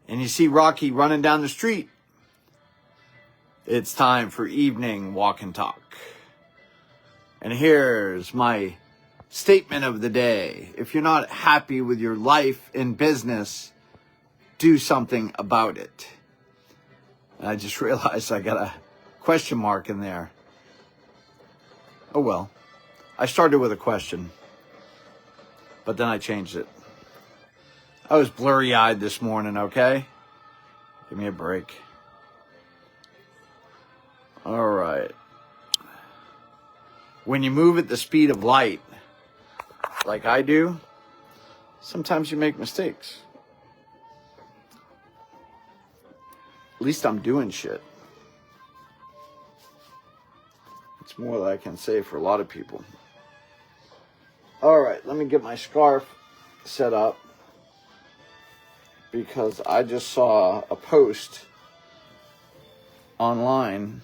and you see Rocky running down the street, it's time for evening walk and talk. And here's my statement of the day. If you're not happy with your life and business, do something about it. And I just realized I got a question mark in there. Oh well. I started with a question, but then I changed it. I was blurry-eyed this morning, okay? Give me a break. All right. When you move at the speed of light, like I do, sometimes you make mistakes. At least I'm doing shit. It's more that I can say for a lot of people. All right, let me get my scarf set up, because I just saw a post online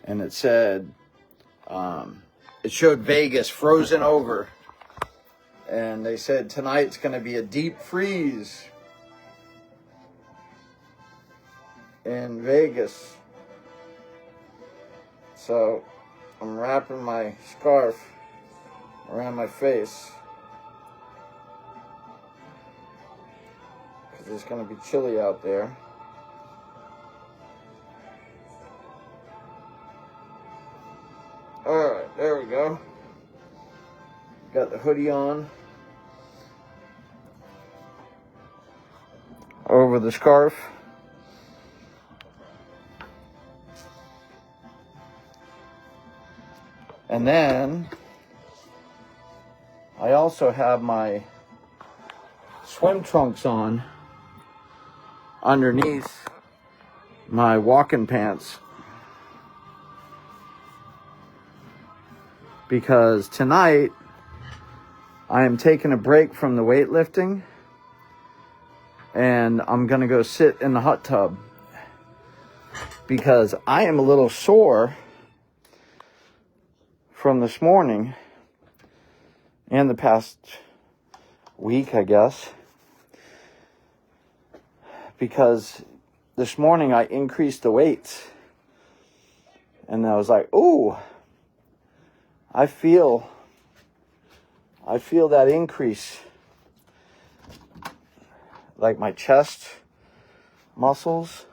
and it said, it showed Vegas frozen over, and they said tonight's going to be a deep freeze in Vegas. So I'm wrapping my scarf around my face because it's going to be chilly out there. Alright, there we go. Got the hoodie on over the scarf. And then I also have my swim trunks on underneath my walking pants, because tonight I am taking a break from the weightlifting and I'm going to go sit in the hot tub because I am a little sore from this morning and the past week, I guess, because this morning I increased the weights and I was like, ooh, I feel that increase, like my chest muscles,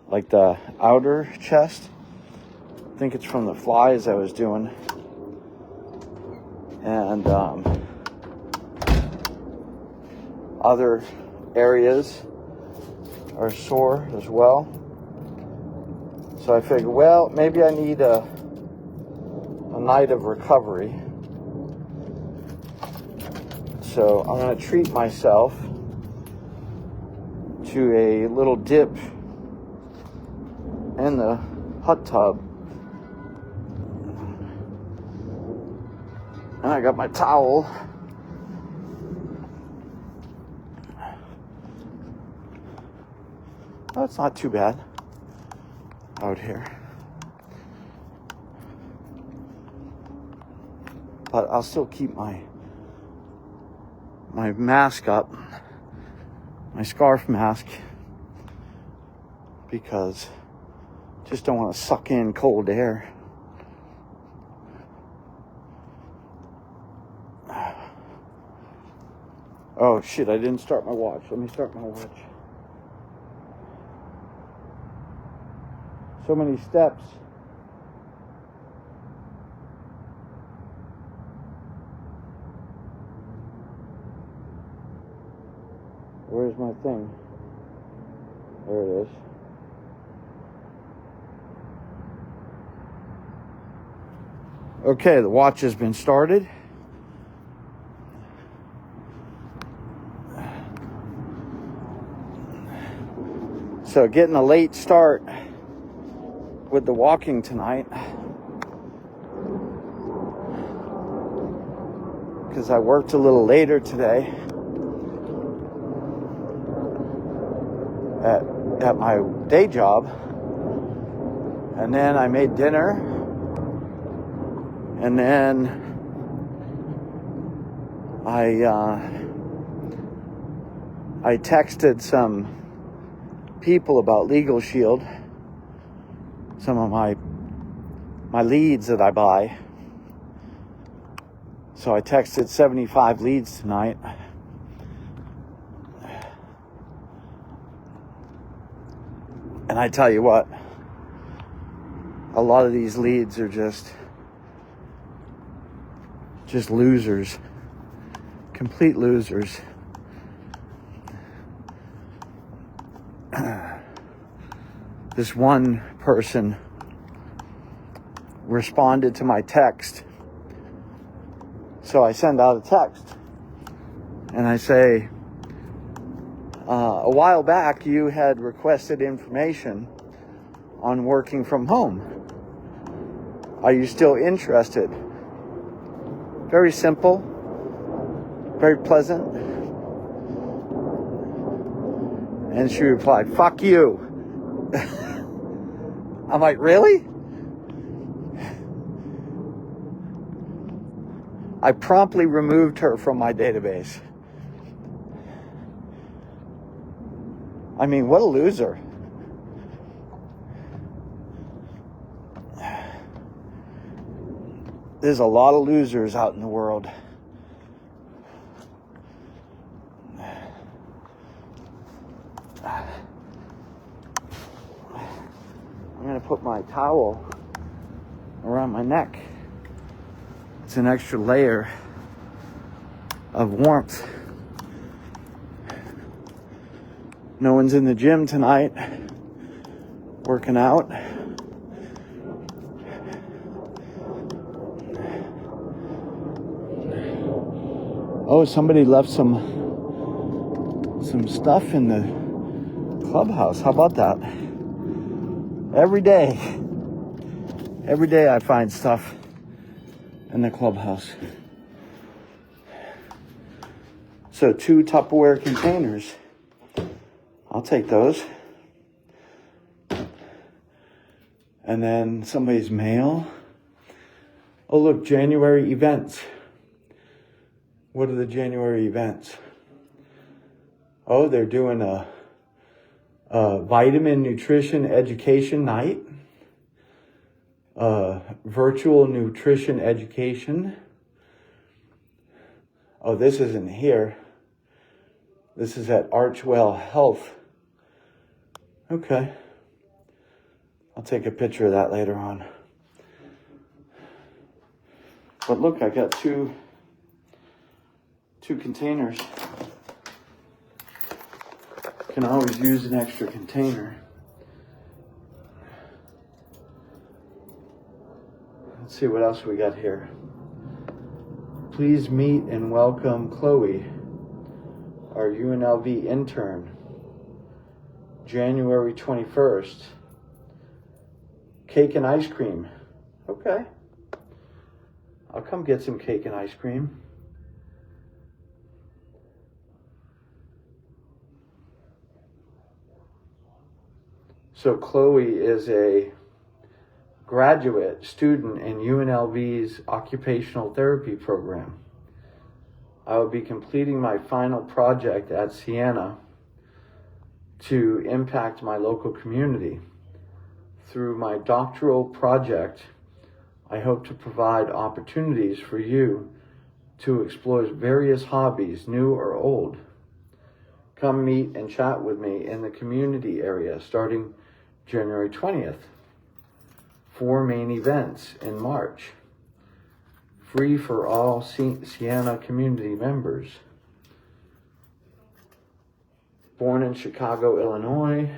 like the outer chest. I think it's from the flies I was doing. And other areas are sore as well. So I figured, well, maybe I need a night of recovery. So I'm going to treat myself to a little dip in the hot tub. And I got my towel. Oh, it's not too bad out here. But I'll still keep my mask up, my scarf mask, because just don't want to suck in cold air. Oh shit, I didn't start my watch. Let me start my watch. So many steps. Where's my thing? There it is. Okay, the watch has been started. So getting a late start with the walking tonight, because I worked a little later today at my day job, and then I made dinner, and then I I texted some people about Legal Shield, some of my leads that I buy. So I texted 75 leads tonight. And I tell you what, a lot of these leads are just losers, complete losers. This one person responded to my text. So I send out a text and I say, a while back you had requested information on working from home. Are you still interested? Very simple, very pleasant. And she replied, "Fuck you." I'm like, really? I promptly removed her from my database. I mean, what a loser. There's a lot of losers out in the world. I'm going to put my towel around my neck. It's an extra layer of warmth. No one's in the gym tonight working out. Oh, somebody left some stuff in the clubhouse. How about that? Every day I find stuff in the clubhouse. So 2 Tupperware containers. I'll take those. And then somebody's mail. Oh, look, January events. What are the January events? Oh, they're doing a vitamin nutrition education night. Virtual nutrition education. Oh, this isn't here. This is at Archwell Health. Okay. I'll take a picture of that later on. But look, I got two containers. Can always use an extra container. Let's see what else we got here. Please meet and welcome Chloe, our UNLV intern, January 21st. Cake and ice cream. Okay. I'll come get some cake and ice cream. So Chloe is a graduate student in UNLV's occupational therapy program. I will be completing my final project at Siena to impact my local community. Through my doctoral project, I hope to provide opportunities for you to explore various hobbies, new or old. Come meet and chat with me in the community area starting January 20th. 4 main events in March. Free for all Siena community members. Born in Chicago, Illinois.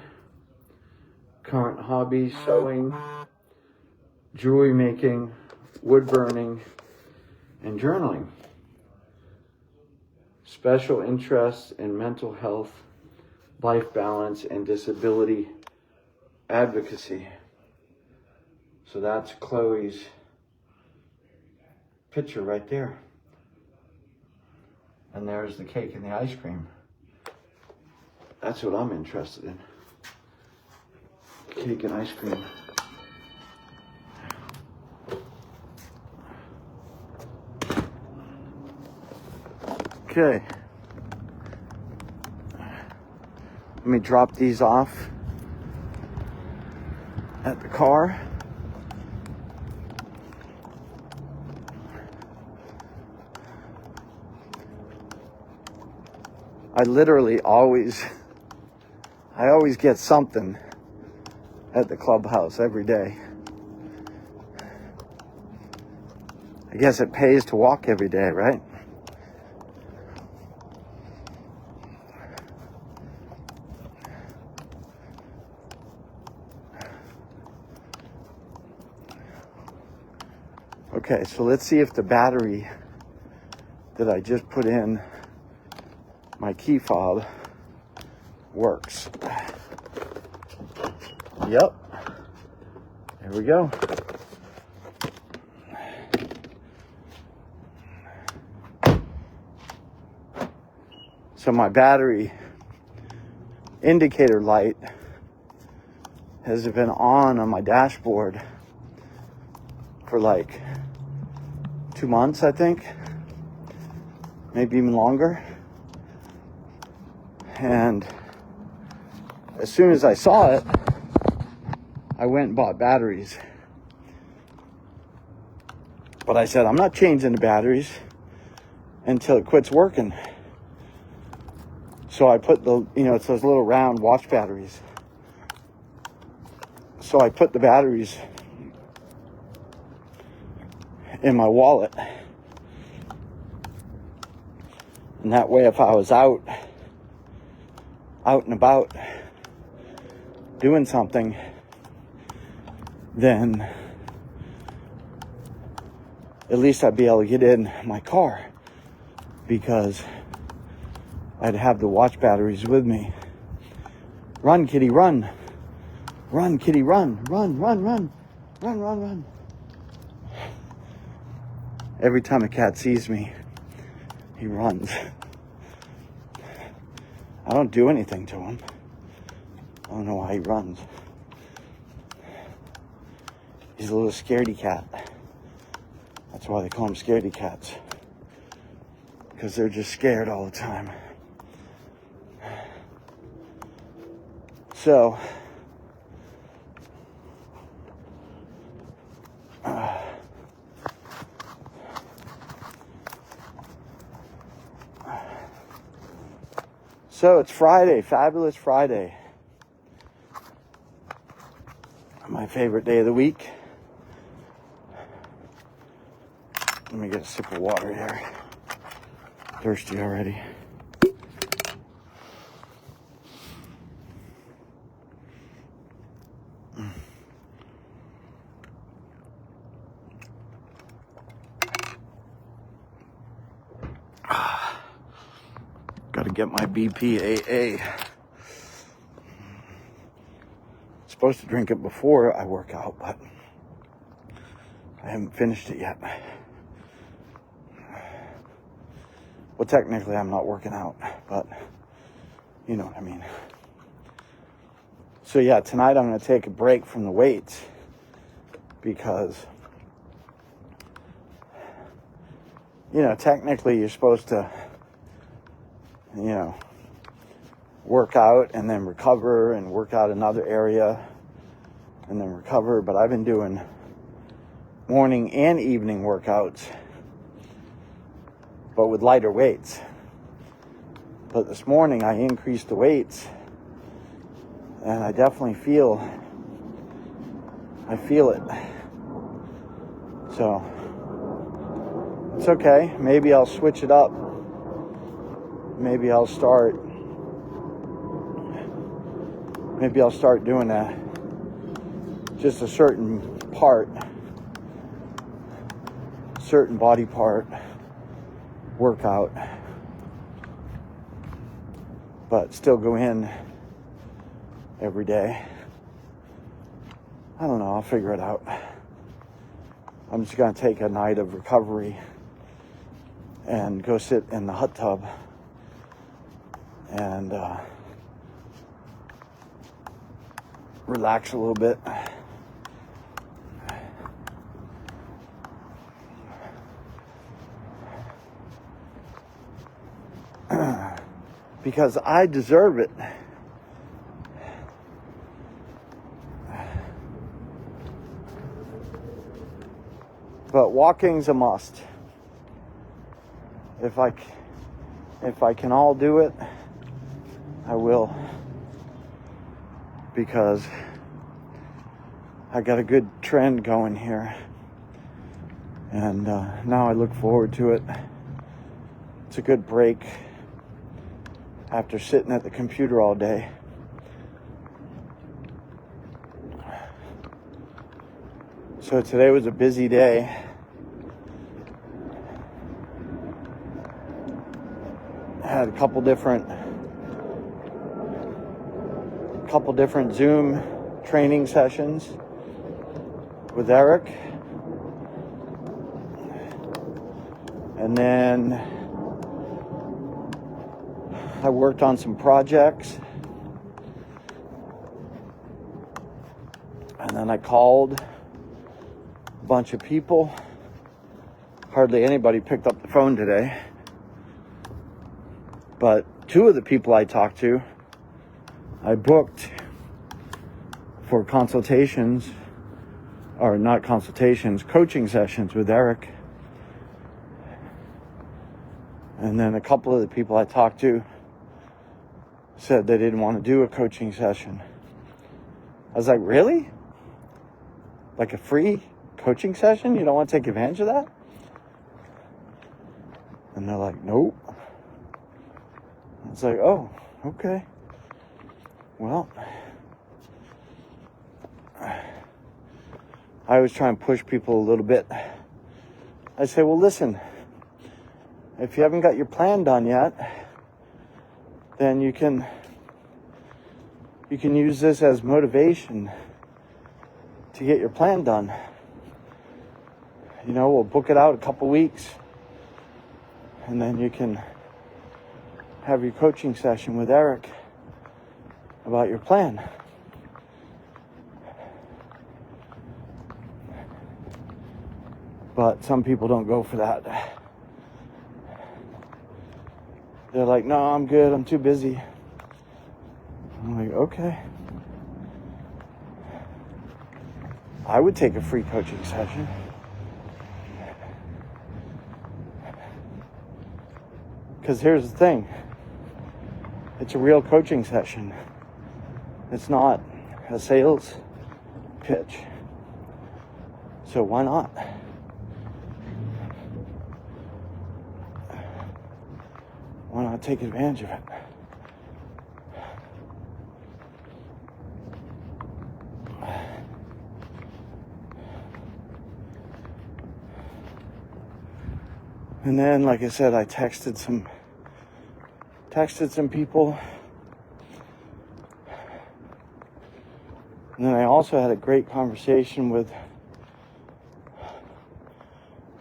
Current hobbies: sewing, jewelry making, wood burning, and journaling. Special interests in mental health, life balance, and disability advocacy. So that's Chloe's picture right there. And there's the cake and the ice cream. That's what I'm interested in. Cake and ice cream. Okay. Let me drop these off at the car. I always get something at the clubhouse every day. I guess it pays to walk every day, right? Okay, so let's see if the battery that I just put in my key fob works. Yep. There we go. So my battery indicator light has been on my dashboard for like 2 months, I think. Maybe even longer. And as soon as I saw it, I went and bought batteries. But I said, I'm not changing the batteries until it quits working. So I put it's those little round watch batteries. So I put the batteries in my wallet. And that way, if I was out and about doing something, then at least I'd be able to get in my car because I'd have the watch batteries with me. Run, kitty, run. Run, kitty, run. Run, run, run. Run, run, run. Every time a cat sees me, he runs. I don't do anything to him. I don't know why he runs. He's a little scaredy cat. That's why they call them scaredy cats. Because they're just scared all the time. So, it's Friday, fabulous Friday. My favorite day of the week. Let me get a sip of water here. Thirsty already. Gotta get my BPAA. Supposed to drink it before I work out, but I haven't finished it yet. Well, technically I'm not working out, but you know what I mean. So yeah, tonight I'm gonna take a break from the weights because, technically you're supposed to, work out and then recover and work out another area and then recover. But I've been doing morning and evening workouts, but with lighter weights. But this morning I increased the weights and I definitely feel it. So it's okay. Maybe I'll switch it up. Maybe I'll start doing just a certain body part workout, but still go in every day. I don't know, I'll figure it out. I'm just gonna take a night of recovery and go sit in the hot tub and relax a little bit. Because I deserve it. But walking's a must. If I can all do it, I will. Because I got a good trend going here. And now I look forward to it. It's a good break after sitting at the computer all day. So today was a busy day. I had a couple different Zoom training sessions with Eric. And then I worked on some projects. And then I called a bunch of people. Hardly anybody picked up the phone today. But 2 of the people I talked to, I booked for consultations, or not consultations, coaching sessions with Eric. And then a couple of the people I talked to said they didn't want to do a coaching session. I was like, really? Like a free coaching session? You don't want to take advantage of that? And they're like, nope. It's like, oh, okay. Well, I always try and push people a little bit. I say, well, listen, if you haven't got your plan done yet, then you can use this as motivation to get your plan done. You know, we'll book it out a couple weeks, and then you can have your coaching session with Eric about your plan. But some people don't go for that. They're like, no, I'm good, I'm too busy. I'm like, okay. I would take a free coaching session. Because here's the thing. It's a real coaching session. It's not a sales pitch. So why not? Why not take advantage of it? And then, like I said, I texted some people. And then I also had a great conversation with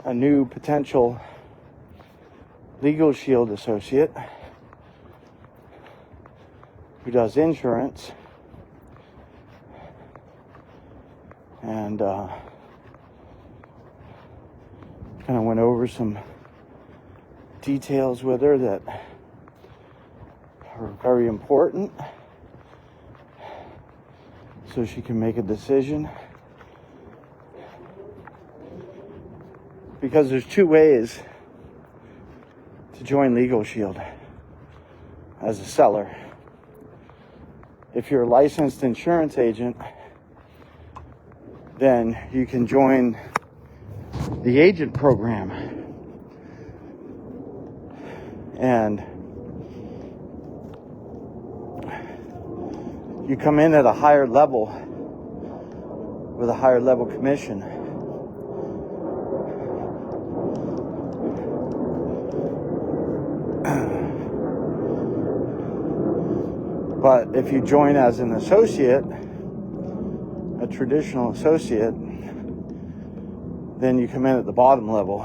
a new potential Legal Shield associate who does insurance. And kind of went over some details with her that are very important so she can make a decision. Because there's 2 ways to join Legal Shield as a seller. If you're a licensed insurance agent, then you can join the agent program. And you come in at a higher level with a higher level commission. But if you join as an associate, a traditional associate, then you come in at the bottom level.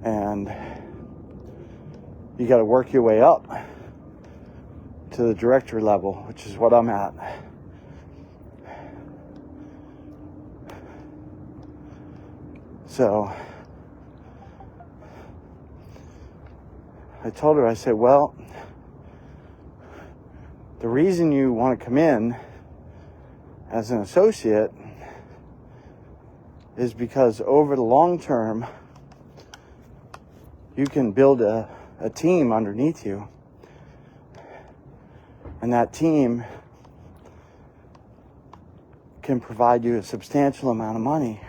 And you got to work your way up to the director level, which is what I'm at. So I told her, I said, well, the reason you want to come in as an associate is because over the long term, you can build a team underneath you. And that team can provide you a substantial amount of money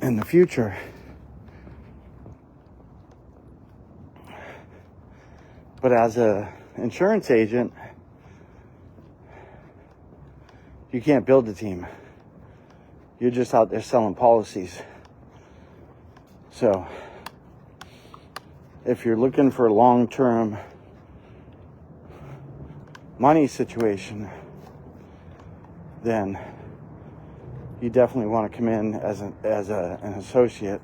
in the future. But as an insurance agent, you can't build a team. You're just out there selling policies. So, if you're looking for a long-term money situation, then you definitely want to come in as an associate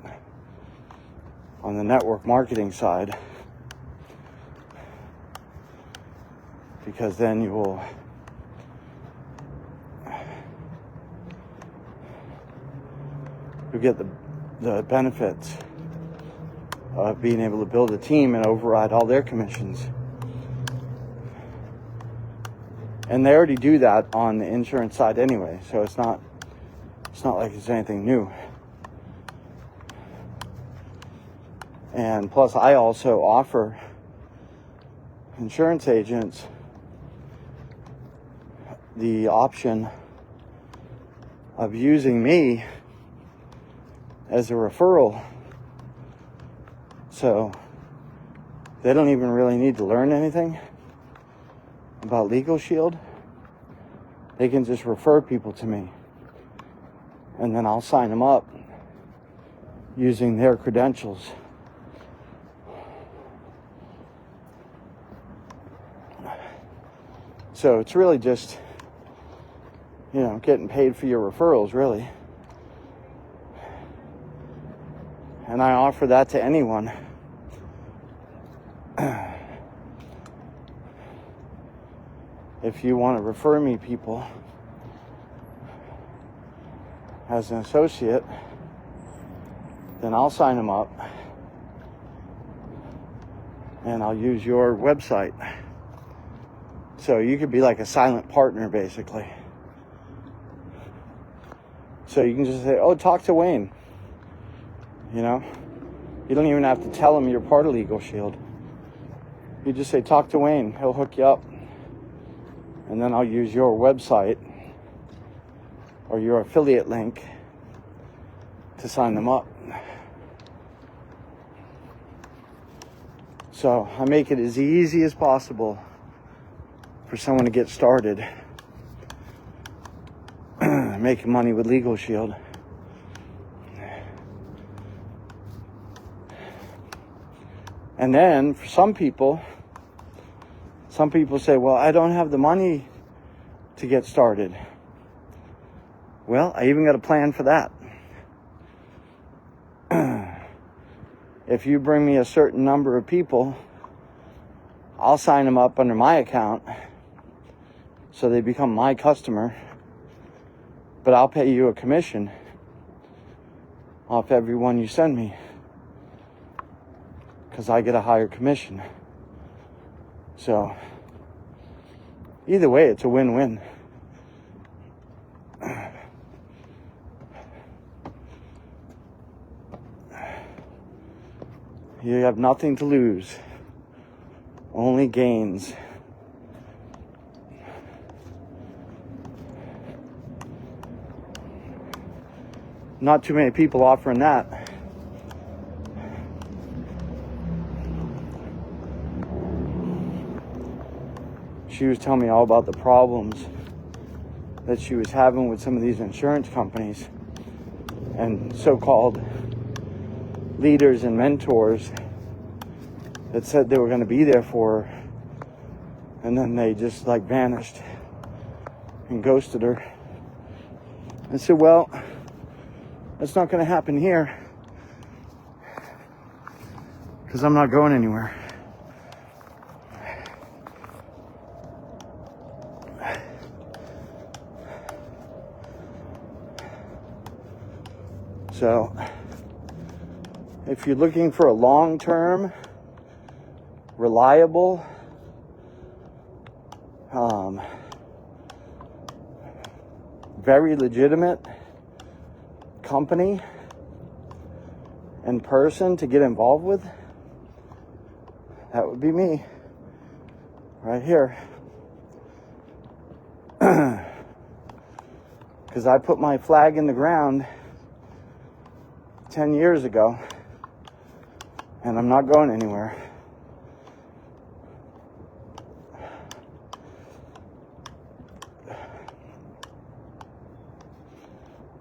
on the network marketing side, because then you'll get the benefits of being able to build a team and override all their commissions. And they already do that on the insurance side anyway, so it's not like it's anything new. And plus, I also offer insurance agents the option of using me as a referral. So they don't even really need to learn anything about Legal Shield. They can just refer people to me, and then I'll sign them up using their credentials. So it's really just, getting paid for your referrals, really. And I offer that to anyone. If you want to refer me people as an associate, then I'll sign them up and I'll use your website. So you could be like a silent partner, basically. So you can just say, oh, talk to Wayne. You don't even have to tell him you're part of Legal Shield. You just say, talk to Wayne. He'll hook you up. And then I'll use your website or your affiliate link to sign them up. So I make it as easy as possible for someone to get started making money with Legal Shield. And then for some people say, well, I don't have the money to get started. Well, I even got a plan for that. If you bring me a certain number of people, I'll sign them up under my account so they become my customer, but I'll pay you a commission off every one you send me, because I get a higher commission. So either way, it's a win-win. You have nothing to lose, only gains. Not too many people offering that. She was telling me all about the problems that she was having with some of these insurance companies and so-called leaders and mentors that said they were going to be there for her, and then they just vanished and ghosted her. I said, well, that's not going to happen here, because I'm not going anywhere. So if you're looking for a long-term, reliable, very legitimate company and person to get involved with, that would be me right here. Because I put my flag in the ground 10 years ago, and I'm not going anywhere.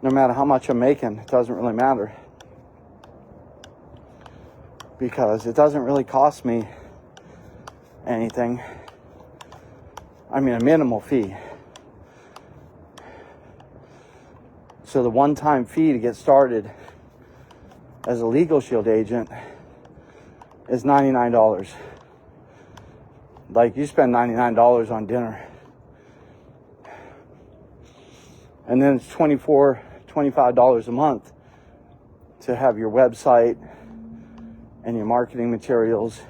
No matter how much I'm making, it doesn't really matter. Because it doesn't really cost me anything. I mean, a minimal fee. So the one-time fee to get started as a Legal Shield agent is $99. Like, you spend $99 on dinner. And then it's $25 a month to have your website and your marketing materials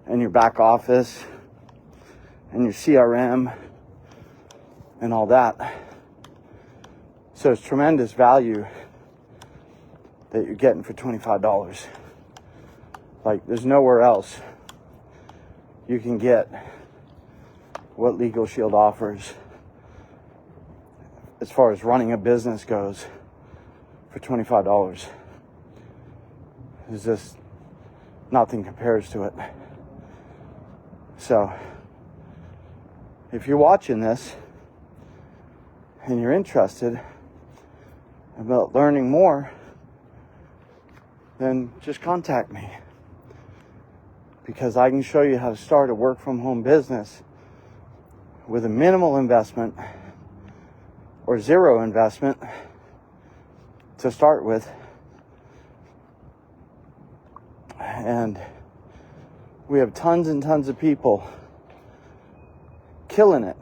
and your back office and your CRM and all that. So it's tremendous value that you're getting for $25. Like, there's nowhere else you can get what Legal Shield offers as far as running a business goes for $25. It's just nothing compares to it. So if you're watching this and you're interested about learning more, then just contact me, because I can show you how to start a work from home business with a minimal investment or zero investment to start with. And we have tons and tons of people killing it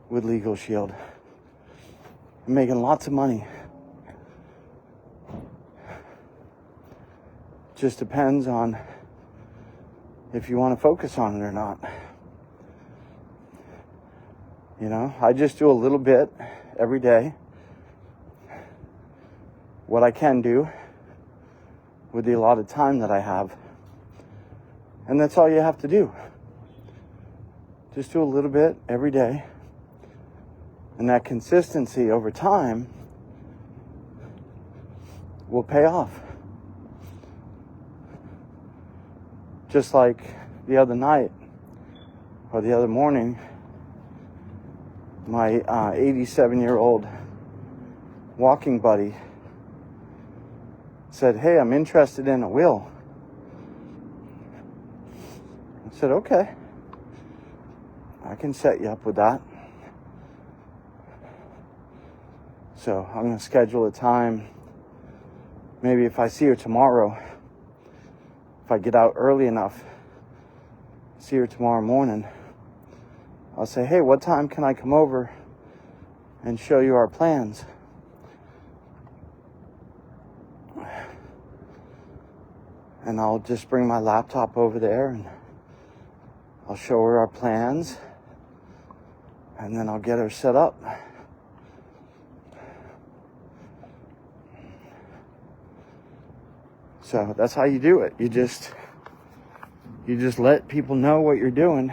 with Legal Shield and making lots of money. Just depends on if you want to focus on it or not. You know, I just do a little bit every day. What I can do with the allotted time that I have. And that's all you have to do. Just do a little bit every day. And that consistency over time will pay off. Just like the other night or the other morning, my 87-year-old walking buddy said, "Hey, I'm interested in a will." I said, "Okay, I can set you up with that." So I'm going to schedule a time. Maybe if I see her tomorrow, if I get out early enough, see her tomorrow morning, I'll say, "Hey, what time can I come over and show you our plans?" And I'll just bring my laptop over there and I'll show her our plans, and then I'll get her set up. So that's how you do it. You just let people know what you're doing,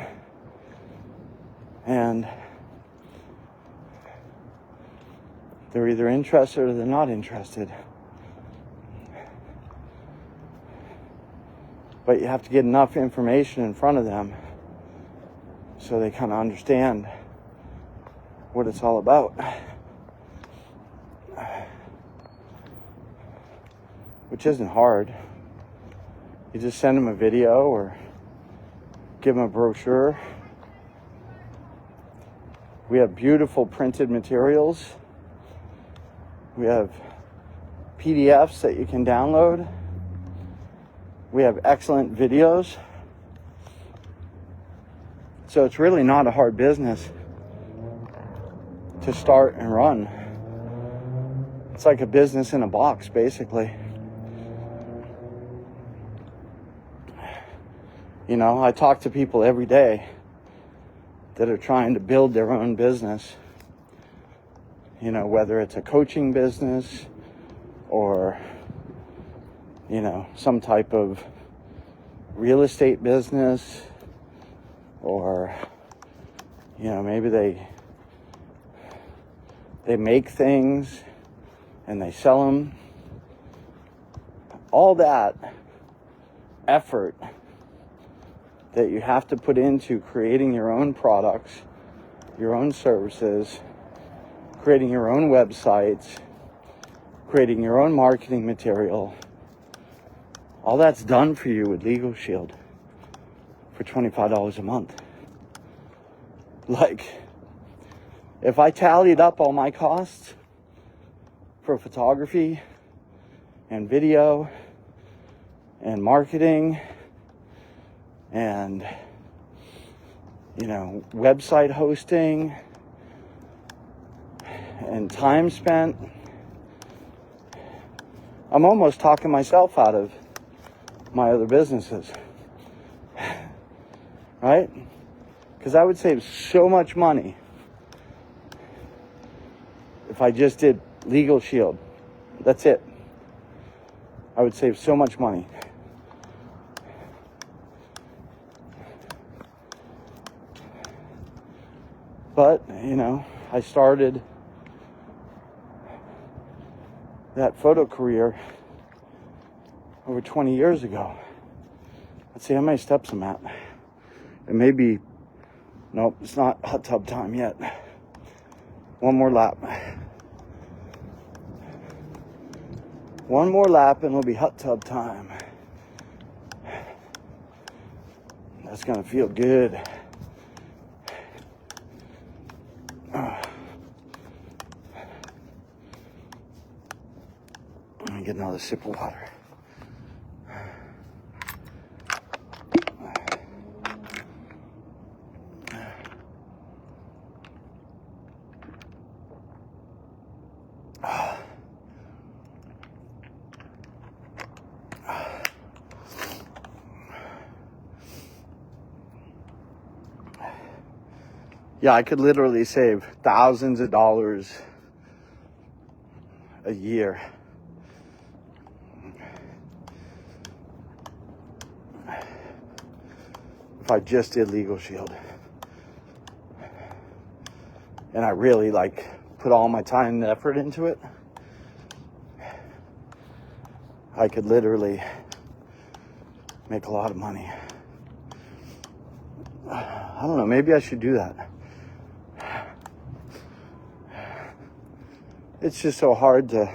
and they're either interested or they're not interested. But you have to get enough information in front of them so they kind of understand what it's all about. Which isn't hard. You just send them a video or give them a brochure. We have beautiful printed materials. We have PDFs that you can download. We have excellent videos. So it's really not a hard business to start and run. It's like a business in a box, basically. You know, I talk to people every day that are trying to build their own business. You know, whether it's a coaching business or, you know, some type of real estate business, or, you know, maybe they make things and they sell them. All that effort that you have to put into creating your own products, your own services, creating your own websites, creating your own marketing material, all that's done for you with Legal Shield for $25 a month. Like, if I tallied up all my costs for photography and video and marketing and, you know, website hosting and time spent, I'm almost talking myself out of my other businesses, right? Because I would save so much money if I just did Legal Shield. That's it. I would save so much money. But, you know, I started that photo career over 20 years ago. Let's see how many steps I'm at. It may be, nope, it's not hot tub time yet. One more lap. One more lap and it'll be hot tub time. That's gonna feel good. Let me get another sip of water. Yeah, I could literally save thousands of dollars a year if I just did Legal Shield. And I really put all my time and effort into it. I could literally make a lot of money. I don't know, maybe I should do that. It's just so hard to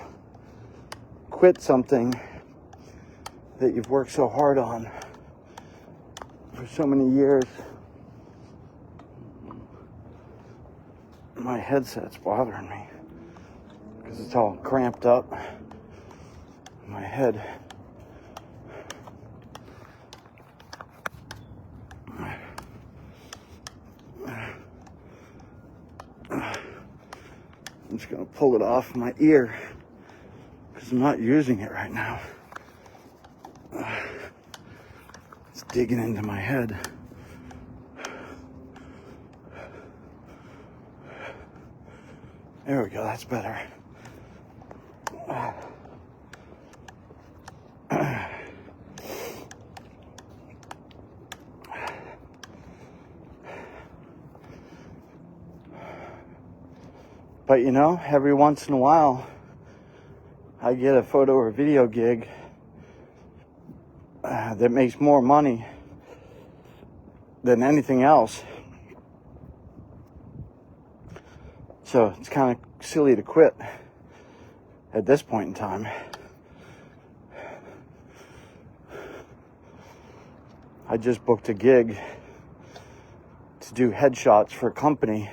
quit something that you've worked so hard on for so many years. My headset's bothering me because it's all cramped up in my head. I'm just going to pull it off my ear because I'm not using it right now. It's digging into my head. There we go, that's better. But you know, every once in a while, I get a photo or video gig that makes more money than anything else. So it's kind of silly to quit at this point in time. I just booked a gig to do headshots for a company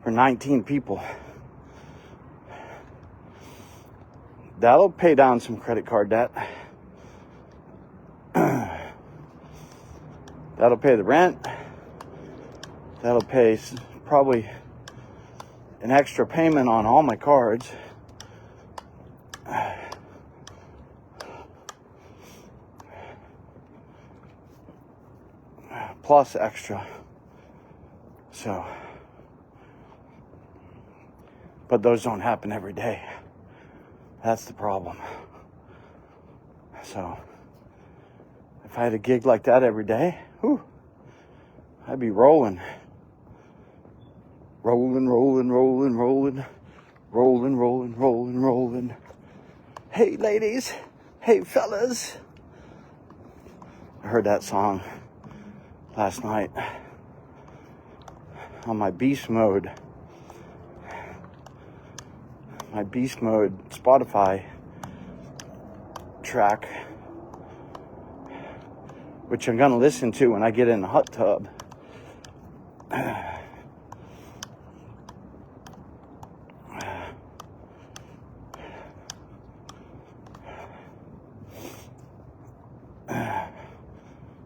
for 19 people. That'll pay down some credit card debt. That'll pay the rent. That'll pay probably an extra payment on all my cards. Plus extra. So But those don't happen every day. That's the problem. So if I had a gig like that every day, whew, I'd be rolling. Rolling. Hey ladies, hey fellas. I heard that song last night on my beast mode. My beast mode Spotify track, which I'm gonna listen to when I get in the hot tub.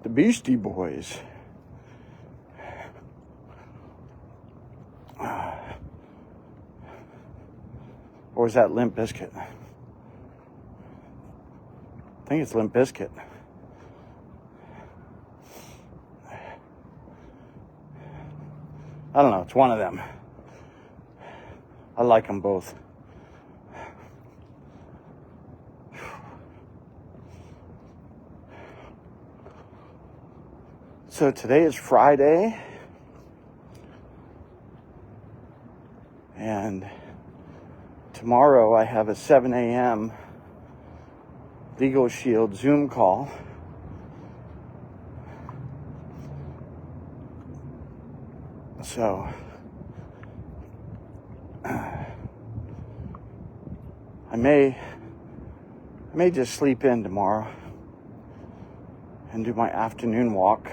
The Beastie Boys. Or is that Limp Bizkit? I think it's Limp Bizkit. I don't know. It's one of them. I like them both. So today is Friday. And tomorrow I have a 7 a.m. Legal Shield Zoom call. So I may just sleep in tomorrow and do my afternoon walk.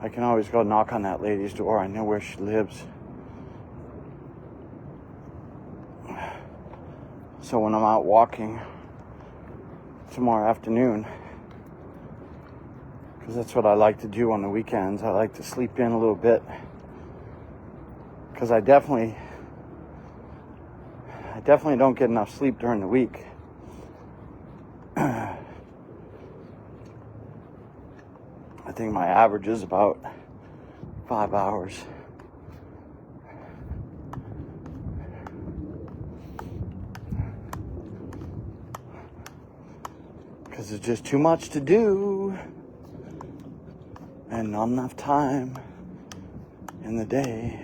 I can always go knock on that lady's door. I know where she lives. So when I'm out walking tomorrow afternoon, because that's what I like to do on the weekends, I like to sleep in a little bit. Because I definitely don't get enough sleep during the week. I think my average is about 5 hours. Because there's just too much to do and not enough time in the day.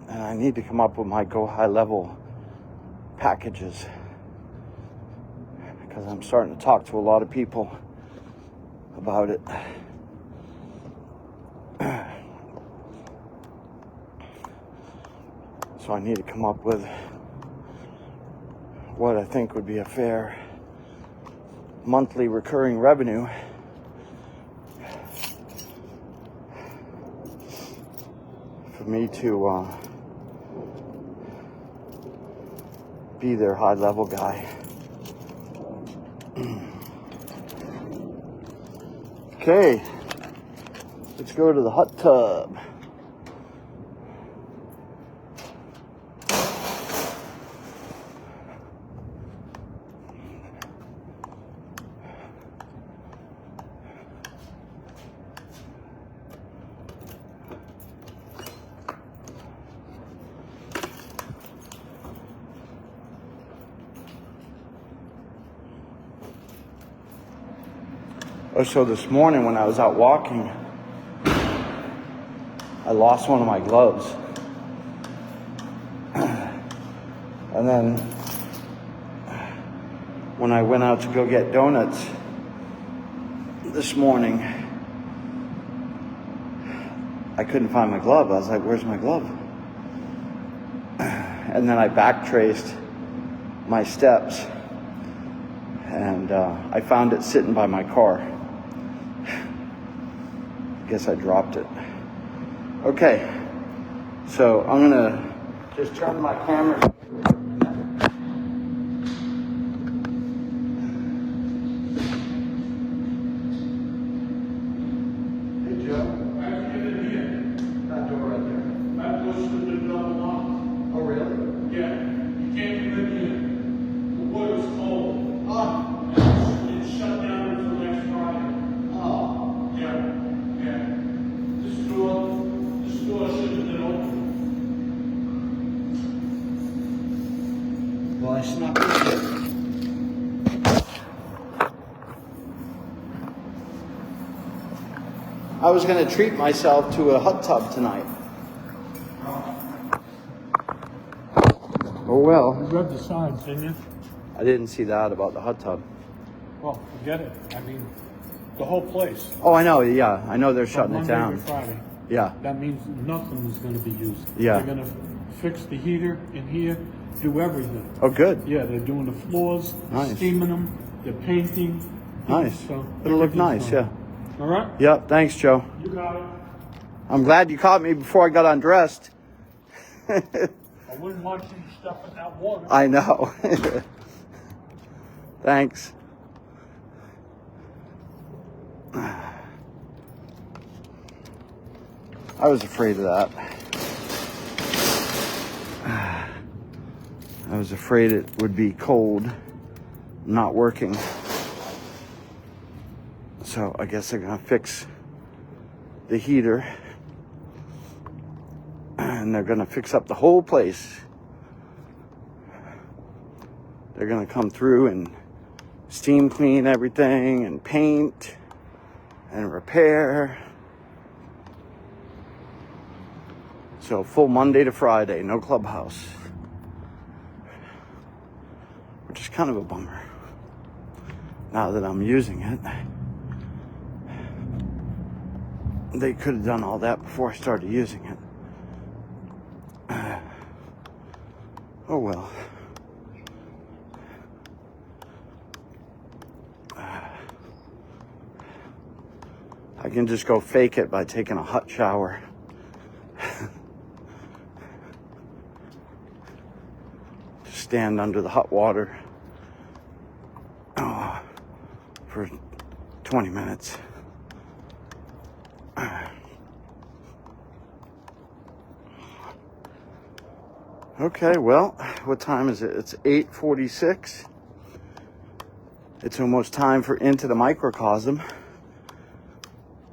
And I need to come up with my go high level packages, because I'm starting to talk to a lot of people about it. So I need to come up with what I think would be a fair monthly recurring revenue for me to be their high level guy. Okay, let's go to the hot tub. Oh, so this morning when I was out walking, I lost one of my gloves. And then when I went out to go get donuts this morning, I couldn't find my glove. I was like, where's my glove? And then I backtraced my steps, and I found it sitting by my car. I guess I dropped it. Okay, so I'm gonna Just turn my camera. Hey Joe. I can get in here. That door right there. That goes to the double lock. Oh really? Yeah. You can't come in here. The water's cold. Oh. It's shut down until next Friday. Oh. Yeah. Yeah. This door should have been open. Well, I snuck in. I was going to treat myself to a hot tub tonight. Oh well. You read the signs, didn't you? I didn't see that about the hot tub. Well, forget it. I mean, the whole place. Oh, I know. Yeah, I know they're shutting it Monday down. to Friday. Yeah. That means nothing is going to be used. Yeah. They're going to fix the heater in here, do everything. Oh, good. Yeah, they're doing the floors, Nice. steaming them, they're painting. Nice. So It'll look everything's nice. done. Yeah. All right? Yep. Thanks, Joe. You got it. I'm glad you caught me before I got undressed. I wouldn't want you to step in that water. I know. Thanks. I was afraid of that. I was afraid it would be cold, not working. So I guess they're gonna fix the heater and they're gonna fix up the whole place. They're gonna come through and steam clean everything and paint and repair. So full Monday to Friday, no clubhouse. Which is kind of a bummer. Now that I'm using it. They could have done all that before I started using it. Oh well. I can just go fake it by taking a hot shower. Just stand under the hot water for 20 minutes. Okay, well, what time is it? It's 8:46. It's almost time for Into the Microcosm,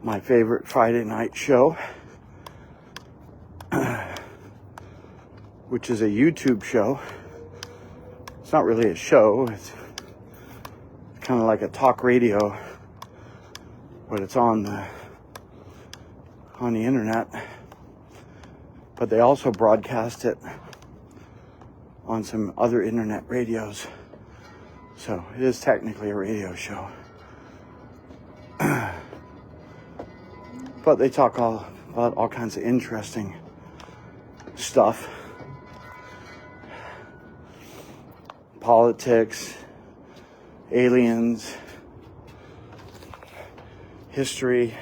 my favorite Friday night show, which is a YouTube show. It's not really a show. It's kind of like a talk radio, but it's on the internet. But they also broadcast it on some other internet radios. So it is technically a radio show. But they talk about all kinds of interesting stuff. Politics, aliens, history,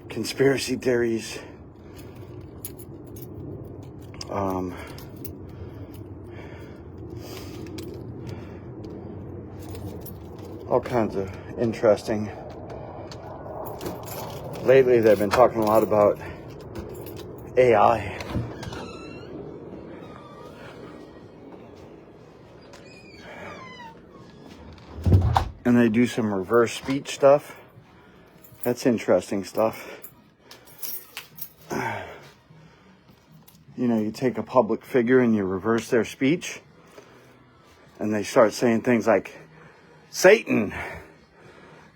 conspiracy theories, all kinds of interesting. Lately, they've been talking a lot about AI. And they do some reverse speech stuff. That's interesting stuff. You know, you take a public figure and you reverse their speech, and they start saying things like Satan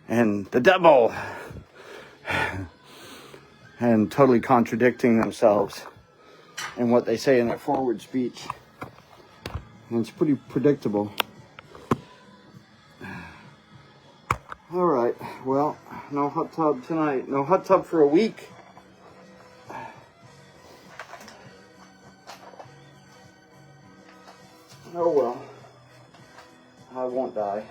and the devil, and totally contradicting themselves in what they say in their forward speech. And it's pretty predictable. All right, well, no hot tub tonight. No hot tub for a week. Oh well, I won't die.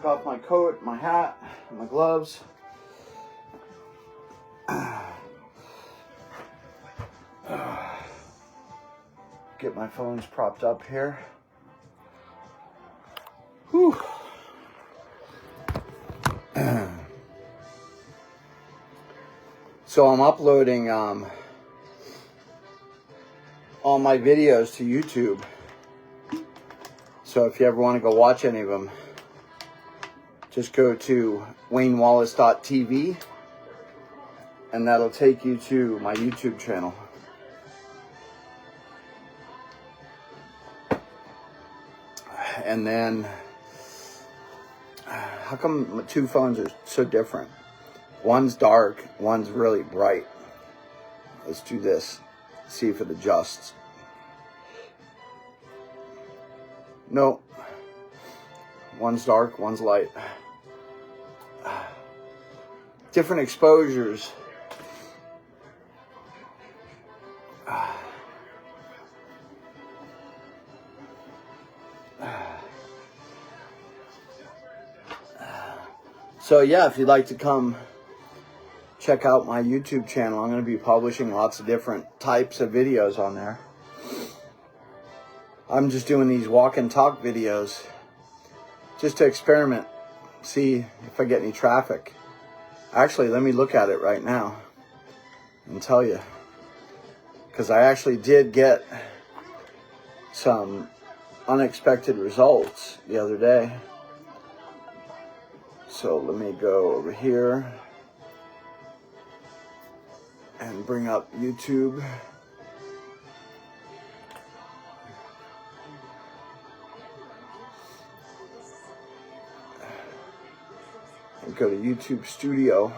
took off my coat, my hat, and my gloves. Get my phones propped up here. Whew. So I'm uploading all my videos to YouTube. So if you ever want to go watch any of them, just go to waynewallace.tv and that'll take you to my YouTube channel. And then, how come my two phones are so different? One's dark, one's really bright. Let's do this, see if it adjusts. No, one's dark, one's light. Different exposures. So yeah, if you'd like to come check out my YouTube channel, I'm going to be publishing lots of different types of videos on there. I'm just doing these walk and talk videos just to experiment, see if I get any traffic. Actually, let me look at it right now and tell you, because I actually did get some unexpected results the other day. So let me go over here and bring up YouTube. And go to YouTube Studio.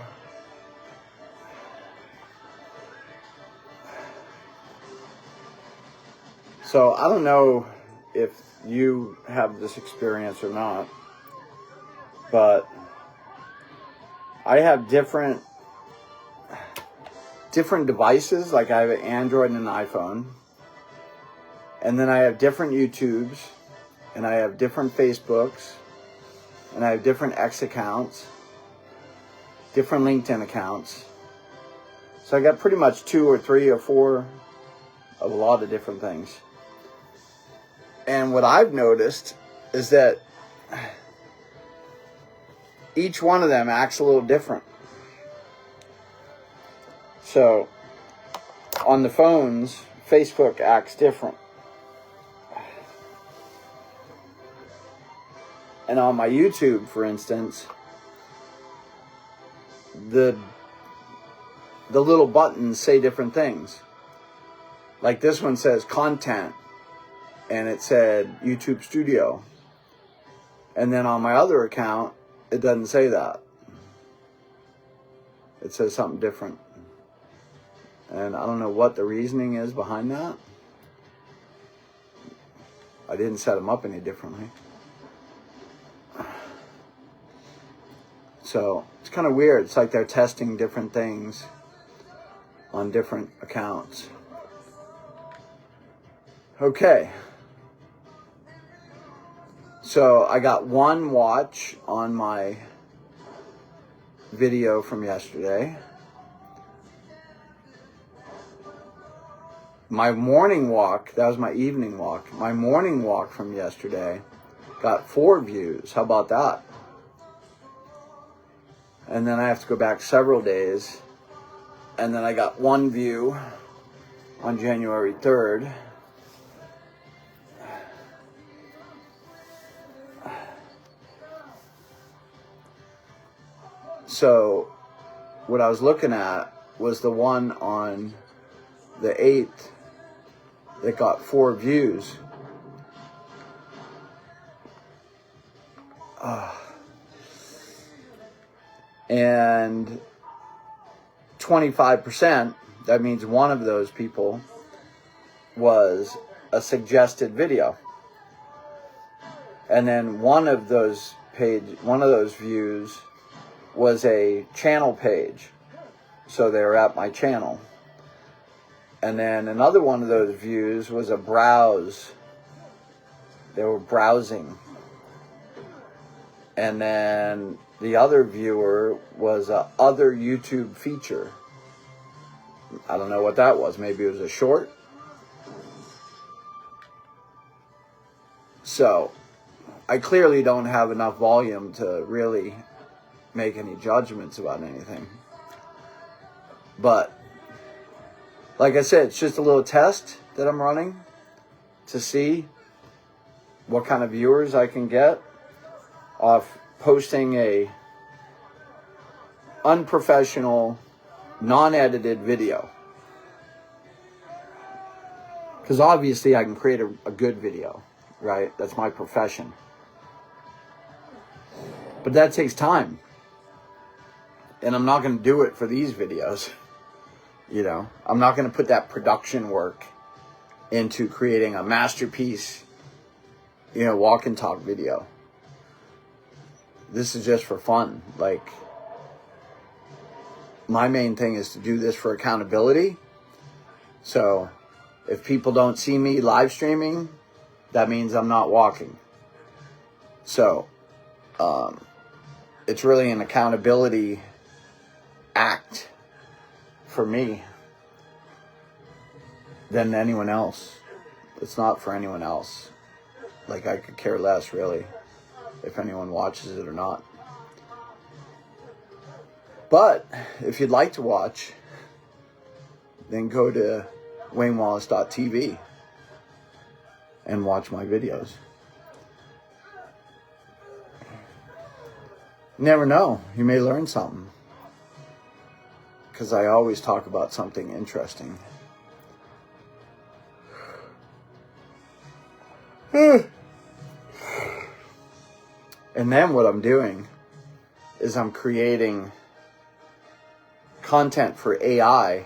So I don't know if you have this experience or not, but I have different devices. Like I have an Android and an iPhone, and then I have different YouTubes, and I have different Facebooks, and I have different X accounts, different LinkedIn accounts. So I got pretty much 2 or 3 or 4 of a lot of different things. And what I've noticed is that each one of them acts a little different. So on the phones, Facebook acts different. And on my YouTube, for instance, the little buttons say different things. Like this one says content, and it said YouTube Studio. And then on my other account, it doesn't say that. It says something different. And I don't know what the reasoning is behind that. I didn't set them up any differently. So it's kind of weird. It's like they're testing different things on different accounts. Okay. So I got one watch on my video from yesterday. My morning walk, that was my evening walk. My morning walk from yesterday got 4 views. How about that? And then I have to go back several days. And then I got 1 view on January 3rd. So what I was looking at was the one on the 8th that got 4 views. And 25%, that means one of those people was a suggested video. And then one of those views was a channel page. So they were at my channel. And then another one of those views was a browse. They were browsing. And then the other viewer was a other YouTube feature. I don't know what that was. Maybe it was a short. So I clearly don't have enough volume to really make any judgments about anything. But like I said, it's just a little test that I'm running to see what kind of viewers I can get off posting a unprofessional, non-edited video. Because obviously I can create a good video, right? That's my profession. But that takes time. And I'm not going to do it for these videos. You know, I'm not going to put that production work into creating a masterpiece, you know, walk and talk video. This is just for fun. Like, my main thing is to do this for accountability. So if people don't see me live streaming, that means I'm not walking. So it's really an accountability act for me than anyone else. It's not for anyone else. Like, I could care less, really, if anyone watches it or not. But if you'd like to watch, then go to waynewallace.tv and watch my videos. You never know. You may learn something. Because I always talk about something interesting. And then what I'm doing is I'm creating content for AI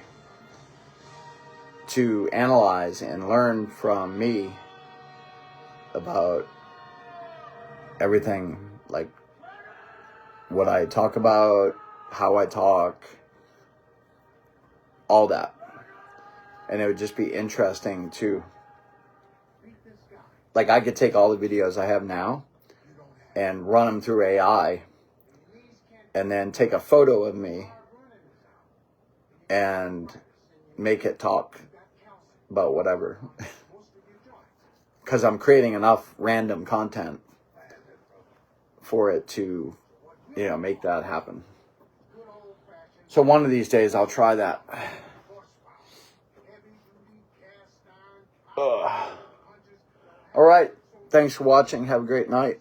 to analyze and learn from me about everything, like what I talk about, how I talk, all that. And it would just be interesting to, like, I could take all the videos I have now and run them through AI and then take a photo of me and make it talk about whatever. Because I'm creating enough random content for it to, you know, make that happen. So one of these days I'll try that. All right. Thanks for watching. Have a great night.